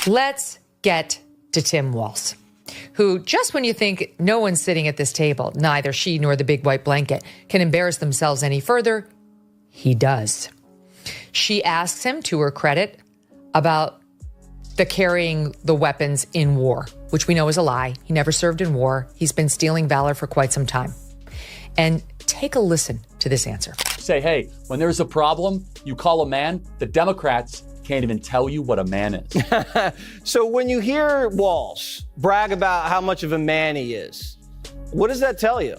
Let's get to Tim Walz, who, just when you think no one's sitting at this table, neither she nor the big white blanket, can embarrass themselves any further, he does. She asks him, to her credit, about the carrying the weapons in war, which we know is a lie. He never served in war. He's been stealing valor for quite some time. And take a listen to this answer. Say, hey, when there's a problem, you call a man. The Democrats can't even tell you what a man is. So when you hear Walz brag about how much of a man he is, what does that tell you?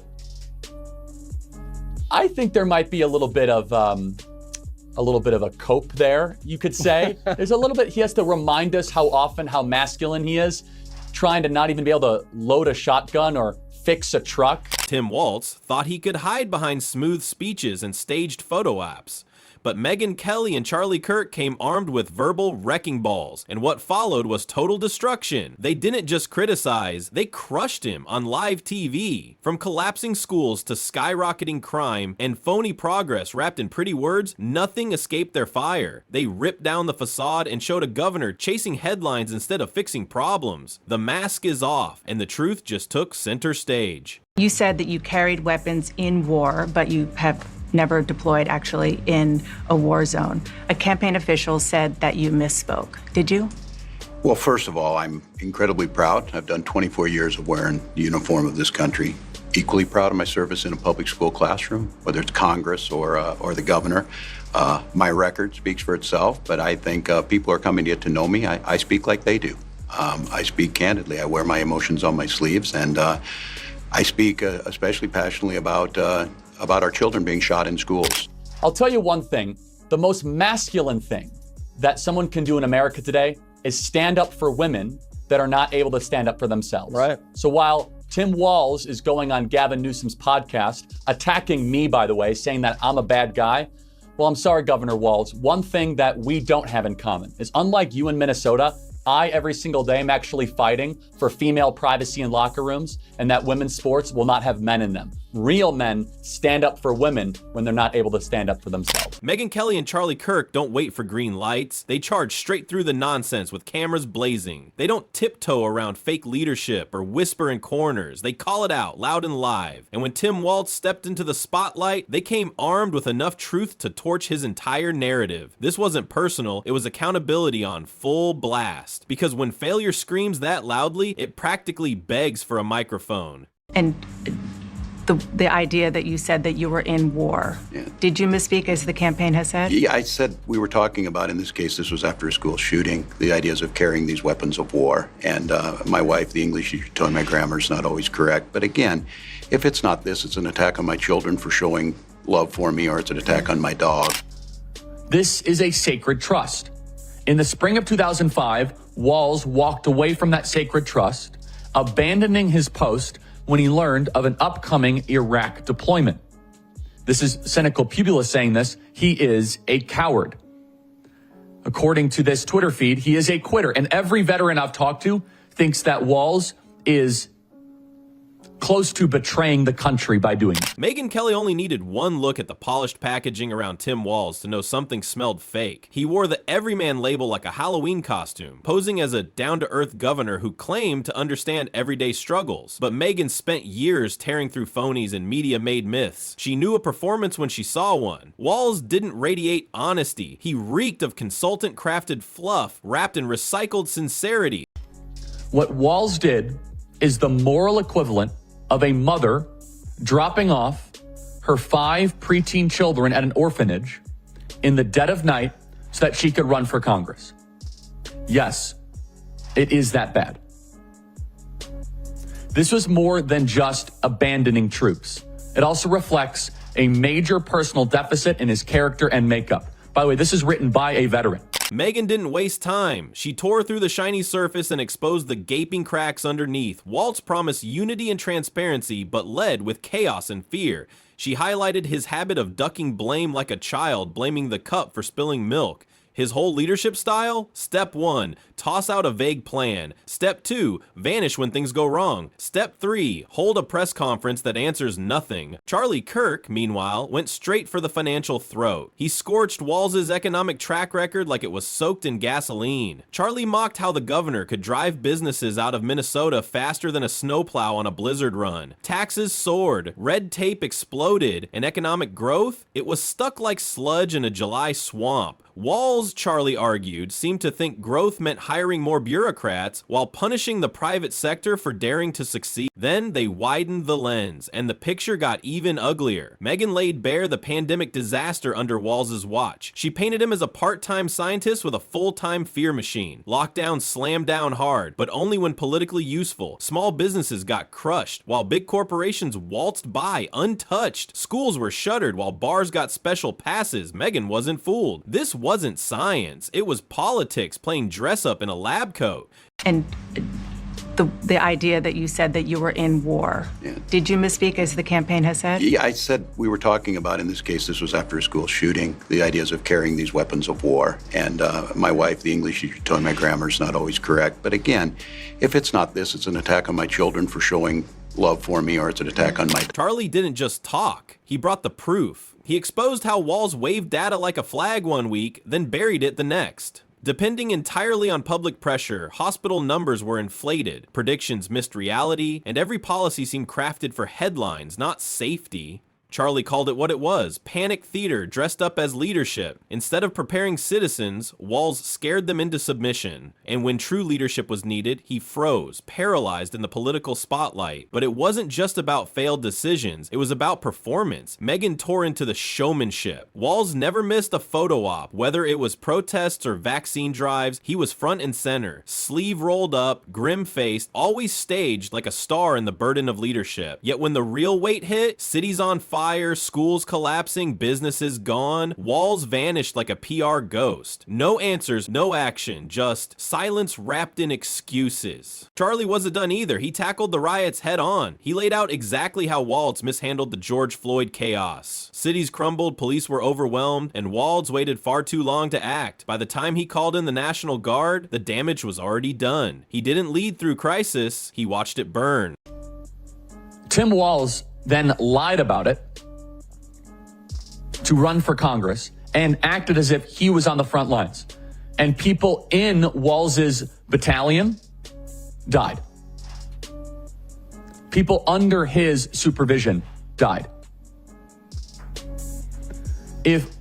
I think there might be a little bit of a cope there, you could say. There's a little bit, he has to remind us how masculine he is, trying to not even be able to load a shotgun or fix a truck. Tim Walz thought he could hide behind smooth speeches and staged photo ops. But Megyn, Kelly, and Charlie Kirk came armed with verbal wrecking balls, and what followed was total destruction. They didn't just criticize, they crushed him on live TV. From collapsing schools to skyrocketing crime and phony progress wrapped in pretty words, nothing escaped their fire. They ripped down the facade and showed a governor chasing headlines instead of fixing problems. The mask is off, and the truth just took center stage. You said that you carried weapons in war, but you have never deployed actually in a war zone. A campaign official said that you misspoke. Did you? Well, first of all, I'm incredibly proud. I've done 24 years of wearing the uniform of this country. Equally proud of my service in a public school classroom, whether it's Congress or the governor. My record speaks for itself, but I think people are coming to get to know me. I speak like they do. I speak candidly. I wear my emotions on my sleeves, and I speak especially passionately about our children being shot in schools. I'll tell you one thing, the most masculine thing that someone can do in America today is stand up for women that are not able to stand up for themselves. Right. So while Tim Walz is going on Gavin Newsom's podcast, attacking me, by the way, saying that I'm a bad guy, well, I'm sorry, Governor Walz. One thing that we don't have in common is, unlike you in Minnesota, I, every single day, am actually fighting for female privacy in locker rooms and that women's sports will not have men in them. Real men stand up for women when they're not able to stand up for themselves. Megyn, Kelly, and Charlie Kirk don't wait for green lights. They charge straight through the nonsense with cameras blazing. They don't tiptoe around fake leadership or whisper in corners. They call it out loud and live. And when Tim Walz stepped into the spotlight, they came armed with enough truth to torch his entire narrative. This wasn't personal, it was accountability on full blast. Because when failure screams that loudly, it practically begs for a microphone. And the idea that you said that you were in war. Yeah. Did you misspeak, as the campaign has said? Yeah, I said we were talking about, in this case, this was after a school shooting, the ideas of carrying these weapons of war. And my wife, the English teacher, told me my grammar is not always correct. But again, if it's not this, it's an attack on my children for showing love for me, or it's an attack on my dog. This is a sacred trust. In the spring of 2005, Walz walked away from that sacred trust, abandoning his post when he learned of an upcoming Iraq deployment. This is Senecal Pubula saying this. He is a coward. According to this Twitter feed, he is a quitter. And every veteran I've talked to thinks that Walz is close to betraying the country by doing it. Megyn Kelly only needed one look at the polished packaging around Tim Walz to know something smelled fake. He wore the everyman label like a Halloween costume, posing as a down-to-earth governor who claimed to understand everyday struggles. But Megyn spent years tearing through phonies and media-made myths. She knew a performance when she saw one. Walz didn't radiate honesty. He reeked of consultant-crafted fluff wrapped in recycled sincerity. What Walz did is the moral equivalent of a mother dropping off her 5 preteen children at an orphanage in the dead of night so that she could run for Congress. Yes, it is that bad. This was more than just abandoning troops. It also reflects a major personal deficit in his character and makeup. By the way, this is written by a veteran. Megyn didn't waste time. She tore through the shiny surface and exposed the gaping cracks underneath. Walz promised unity and transparency, but led with chaos and fear. She highlighted his habit of ducking blame like a child, blaming the cup for spilling milk. His whole leadership style? Step 1, toss out a vague plan. Step 2, vanish when things go wrong. Step 3, hold a press conference that answers nothing. Charlie Kirk, meanwhile, went straight for the financial throat. He scorched Walz's economic track record like it was soaked in gasoline. Charlie mocked how the governor could drive businesses out of Minnesota faster than a snowplow on a blizzard run. Taxes soared, red tape exploded, and economic growth? It was stuck like sludge in a July swamp. Walz, Charlie argued, seemed to think growth meant hiring more bureaucrats while punishing the private sector for daring to succeed. Then they widened the lens, and the picture got even uglier. Megyn laid bare the pandemic disaster under Walz's watch. She painted him as a part-time scientist with a full-time fear machine. Lockdown slammed down hard, but only when politically useful. Small businesses got crushed, while big corporations waltzed by untouched. Schools were shuttered while bars got special passes. Megyn wasn't fooled. This wasn't science. It was politics playing dress up in a lab coat. And the idea that you said that you were in war. Yeah. Did you misspeak as the campaign has said? Yeah, I said we were talking about, in this case, this was after a school shooting, the ideas of carrying these weapons of war. And my wife, the English teacher, told me my grammar is not always correct. But again, if it's not this, it's an attack on my children for showing love for me, or it's an attack on my... Charlie didn't just talk. He brought the proof. He exposed how Walz waved data like a flag one week, then buried it the next. Depending entirely on public pressure, hospital numbers were inflated, predictions missed reality, and every policy seemed crafted for headlines, not safety. Charlie called it what it was, panic theater dressed up as leadership. Instead of preparing citizens, Walz scared them into submission. And when true leadership was needed, he froze, paralyzed in the political spotlight. But it wasn't just about failed decisions, it was about performance. Megyn tore into the showmanship. Walz never missed a photo op. Whether it was protests or vaccine drives, he was front and center, sleeve rolled up, grim-faced, always staged like a star in the burden of leadership. Yet when the real weight hit, cities on fire, schools collapsing, businesses gone, Walz vanished like a PR ghost. No answers, no action, just silence wrapped in excuses. Charlie wasn't done either. He tackled the riots head on. He laid out exactly how Walz mishandled the George Floyd chaos. Cities crumbled, police were overwhelmed, and Walz waited far too long to act. By the time he called in the National Guard, the damage was already done. He didn't lead through crisis, he watched it burn. Tim Walz then lied about it to run for Congress and acted as if he was on the front lines. And people in Walz's battalion died. People under his supervision died. If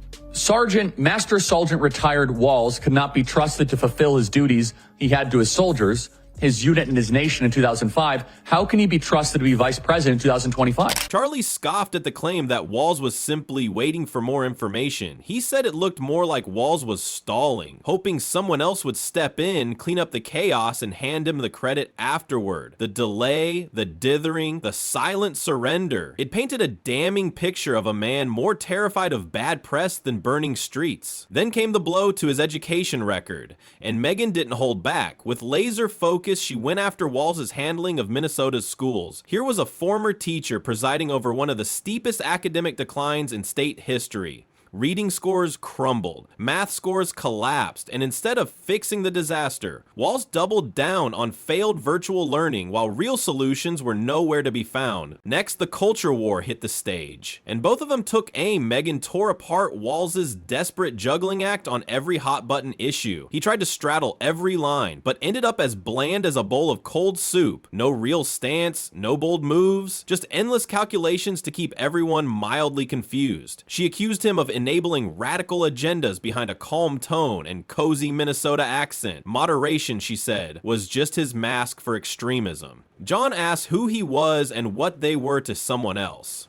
Master Sergeant retired Walz could not be trusted to fulfill his duties he had to his soldiers, his unit and his nation in 2005, how can he be trusted to be vice president in 2025? Charlie scoffed at the claim that Walz was simply waiting for more information. He said it looked more like Walz was stalling, hoping someone else would step in, clean up the chaos, and hand him the credit afterward. The delay, the dithering, the silent surrender. It painted a damning picture of a man more terrified of bad press than burning streets. Then came the blow to his education record, and Megyn didn't hold back. With laser focus, she went after Walz's handling of Minnesota's schools. Here was a former teacher presiding over one of the steepest academic declines in state history. Reading scores crumbled, math scores collapsed, and instead of fixing the disaster, Walz doubled down on failed virtual learning while real solutions were nowhere to be found. Next, the culture war hit the stage, and both of them took aim. Megyn tore apart Walz's desperate juggling act on every hot-button issue. He tried to straddle every line, but ended up as bland as a bowl of cold soup. No real stance, no bold moves, just endless calculations to keep everyone mildly confused. She accused him of enabling radical agendas behind a calm tone and cozy Minnesota accent. Moderation, she said, was just his mask for extremism. John asked who he was and what they were to someone else.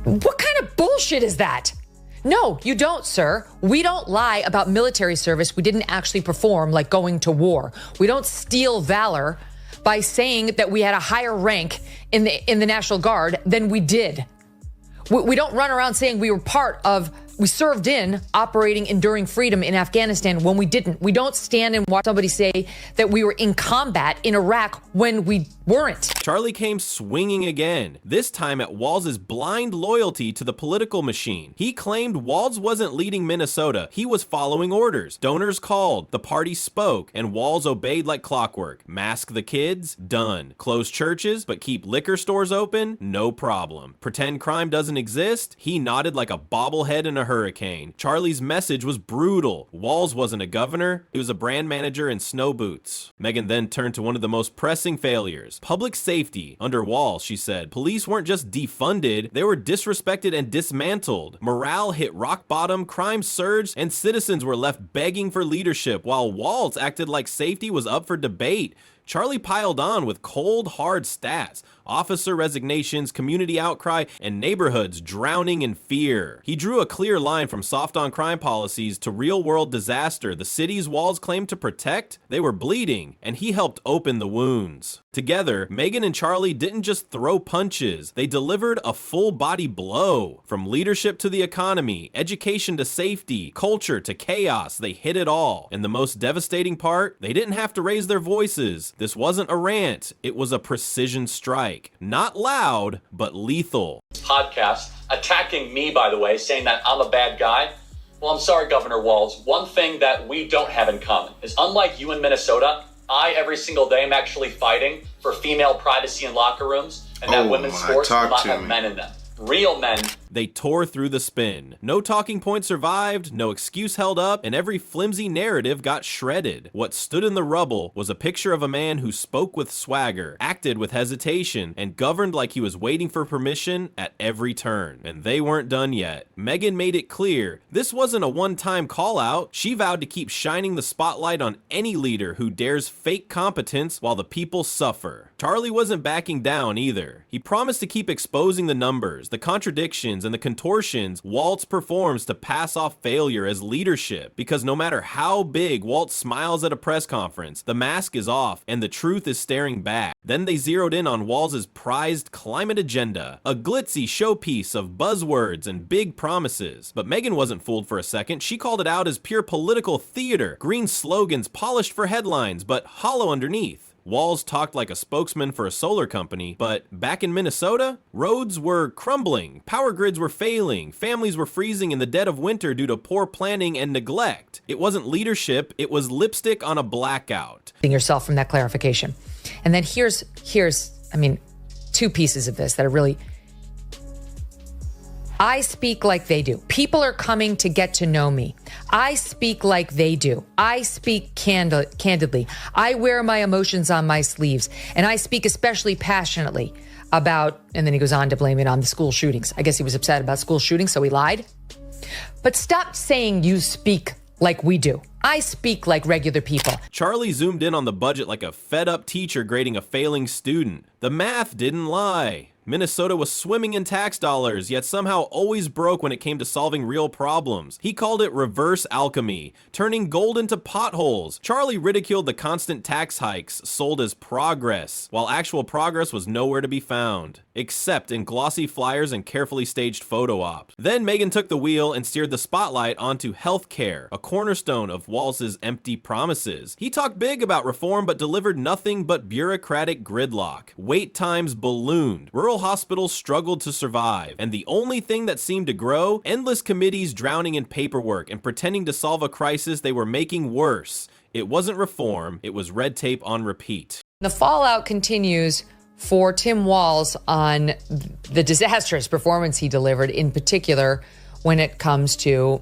What kind of bullshit is that? No, you don't, sir. We don't lie about military service we didn't actually perform, like going to war. We don't steal valor by saying that we had a higher rank in the National Guard than we did. We don't run around saying we were part of We served in operating enduring freedom in Afghanistan when we didn't. We don't stand and watch somebody say that we were in combat in Iraq when we weren't. Charlie came swinging again, this time at Walz's blind loyalty to the political machine. He claimed Walz wasn't leading Minnesota. He was following orders. Donors called, the party spoke, and Walz obeyed like clockwork. Mask the kids? Done. Close churches, but keep liquor stores open? No problem. Pretend crime doesn't exist? He nodded like a bobblehead in a hurricane. Charlie's message was brutal. Walz wasn't a governor. He was a brand manager in snow boots. Megyn then turned to one of the most pressing failures. Public safety. Under Walz, she said, police weren't just defunded, they were disrespected and dismantled. Morale hit rock bottom, crime surged, and citizens were left begging for leadership while Walz acted like safety was up for debate. Charlie piled on with cold, hard stats, officer resignations, community outcry, and neighborhoods drowning in fear. He drew a clear line from soft-on-crime policies to real-world disaster. The cities Walz claimed to protect, they were bleeding, and he helped open the wounds. Together, Megyn and Charlie didn't just throw punches, they delivered a full-body blow. From leadership to the economy, education to safety, culture to chaos, they hit it all. And the most devastating part, they didn't have to raise their voices. This wasn't a rant, it was a precision strike. Not loud, but lethal. Podcast attacking me, by the way, saying that I'm a bad guy. Well, I'm sorry, Governor Walz. One thing that we don't have in common is, unlike you in Minnesota, I, every single day, am actually fighting for female privacy in locker rooms and that women's sports will not have men in them. Real men. They tore through the spin. No talking point survived, no excuse held up, and every flimsy narrative got shredded. What stood in the rubble was a picture of a man who spoke with swagger, acted with hesitation, and governed like he was waiting for permission at every turn. And they weren't done yet. Megyn made it clear, this wasn't a one-time call-out. She vowed to keep shining the spotlight on any leader who dares fake competence while the people suffer. Charlie wasn't backing down either. He promised to keep exposing the numbers, the contradictions, and the contortions Walz performs to pass off failure as leadership, because no matter how big Walz smiles at a press conference, the mask is off and the truth is staring back. Then they zeroed in on Walz's prized climate agenda, a glitzy showpiece of buzzwords and big promises. But Megyn wasn't fooled for a second. She called it out as pure political theater, green slogans polished for headlines but hollow underneath. Walz talked like a spokesman for a solar company, but back in Minnesota, roads were crumbling, power grids were failing, families were freezing in the dead of winter due to poor planning and neglect. It wasn't leadership, it was lipstick on a blackout. Yourself from that clarification. And then here's two pieces of this that are really, I speak like they do. People are coming to get to know me. I speak like they do. I speak candidly. I wear my emotions on my sleeves. And I speak especially passionately about, and then he goes on to blame it on the school shootings. I guess he was upset about school shootings, so he lied. But stop saying you speak like we do. I speak like regular people. Charlie zoomed in on the budget like a fed-up teacher grading a failing student. The math didn't lie. Minnesota was swimming in tax dollars, yet somehow always broke when it came to solving real problems. He called it reverse alchemy, turning gold into potholes. Charlie ridiculed the constant tax hikes, sold as progress, while actual progress was nowhere to be found, except in glossy flyers and carefully staged photo ops. Then Megyn took the wheel and steered the spotlight onto healthcare, a cornerstone of Walz's empty promises. He talked big about reform but delivered nothing but bureaucratic gridlock. Wait times ballooned. Rural hospitals struggled to survive, and the only thing that seemed to grow, endless committees drowning in paperwork and pretending to solve a crisis they were making worse. It wasn't reform, it was red tape on repeat. The fallout continues for Tim Walz on the disastrous performance he delivered, in particular when it comes to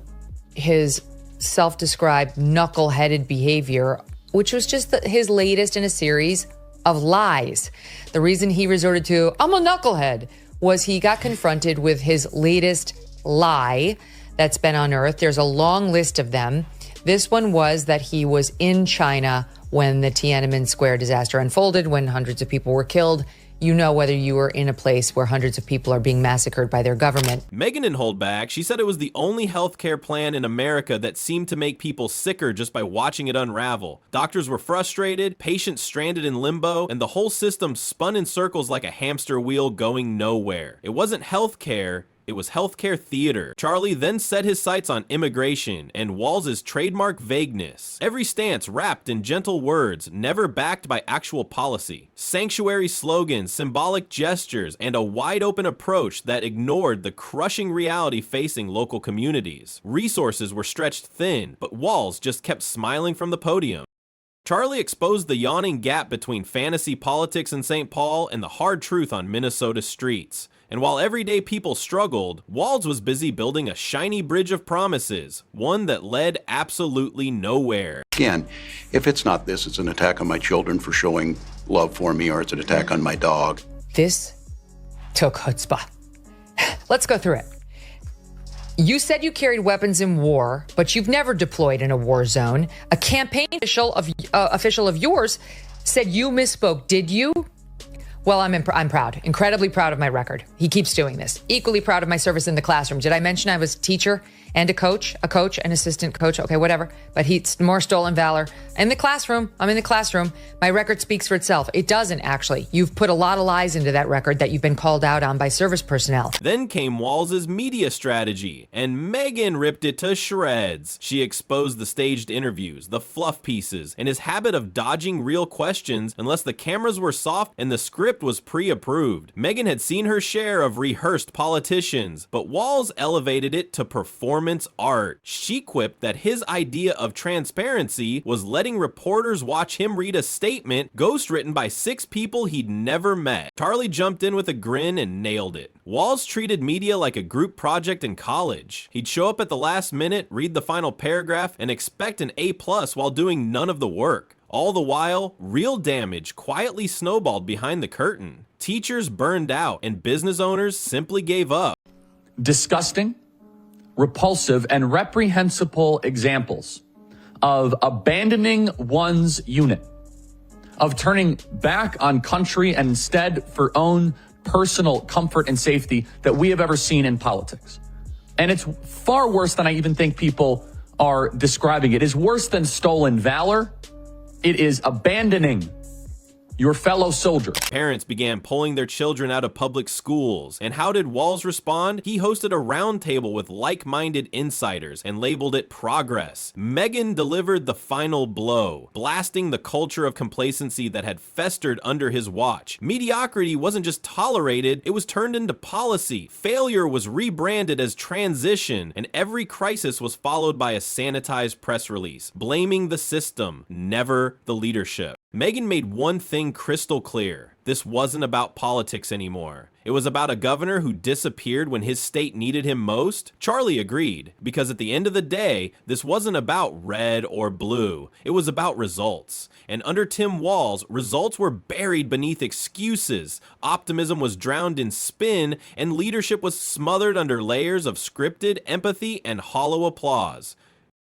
his self-described knuckle-headed behavior, which was just his latest in a series of lies. The reason he resorted to, I'm a knucklehead, was he got confronted with his latest lie that's been unearthed. There's a long list of them. This one was that he was in China when the Tiananmen Square disaster unfolded, when hundreds of people were killed. You know, whether you were in a place where hundreds of people are being massacred by their government. Megyn didn't hold back. She said it was the only healthcare plan in America that seemed to make people sicker just by watching it unravel. Doctors were frustrated, patients stranded in limbo, and the whole system spun in circles like a hamster wheel going nowhere. It wasn't healthcare, It was healthcare theater. Charlie then set his sights on immigration and Walz's trademark vagueness. Every stance wrapped in gentle words, never backed by actual policy. Sanctuary slogans, symbolic gestures, and a wide-open approach that ignored the crushing reality facing local communities. Resources were stretched thin, but Walz just kept smiling from the podium. Charlie exposed the yawning gap between fantasy politics in St. Paul and the hard truth on Minnesota streets. And while everyday people struggled, Walz was busy building a shiny bridge of promises, one that led absolutely nowhere. Again, if it's not this, it's an attack on my children for showing love for me, or it's an attack on my dog. This took chutzpah. Let's go through it. You said you carried weapons in war, but you've never deployed in a war zone. A campaign official of yours said you misspoke. Did you? Well, I'm proud, incredibly proud of my record. He keeps doing this. Equally proud of my service in the classroom. Did I mention I was a teacher and a coach, an assistant coach? Okay, whatever. But he's more stolen valor. In the classroom, I'm in the classroom. My record speaks for itself. It doesn't, actually. You've put a lot of lies into that record that you've been called out on by service personnel. Then came Walz's media strategy, and Megyn ripped it to shreds. She exposed the staged interviews, the fluff pieces, and his habit of dodging real questions unless the cameras were soft and the script was pre-approved. Megyn had seen her share of rehearsed politicians, but Walz elevated it to performance art. She quipped that his idea of transparency was letting reporters watch him read a statement ghostwritten by 6 people he'd never met. Charlie jumped in with a grin and nailed it. Walz treated media like a group project in college. He'd show up at the last minute, read the final paragraph, and expect an A+ while doing none of the work. All the while, real damage quietly snowballed behind the curtain. Teachers burned out, and business owners simply gave up. Disgusting, repulsive, and reprehensible examples of abandoning one's unit, of turning back on country and instead for own personal comfort and safety that we have ever seen in politics. And it's far worse than I even think people are describing it. It is worse than stolen valor. It is abandoning your fellow soldier. Parents began pulling their children out of public schools. And how did Walz respond? He hosted a roundtable with like-minded insiders and labeled it progress. Megyn delivered the final blow, blasting the culture of complacency that had festered under his watch. Mediocrity wasn't just tolerated, it was turned into policy. Failure was rebranded as transition, and every crisis was followed by a sanitized press release, blaming the system, never the leadership. Megyn made one thing crystal clear. This wasn't about politics anymore. It was about a governor who disappeared when his state needed him most. Charlie agreed, because at the end of the day, this wasn't about red or blue. It was about results. And under Tim Walz, results were buried beneath excuses. Optimism was drowned in spin, and leadership was smothered under layers of scripted empathy and hollow applause.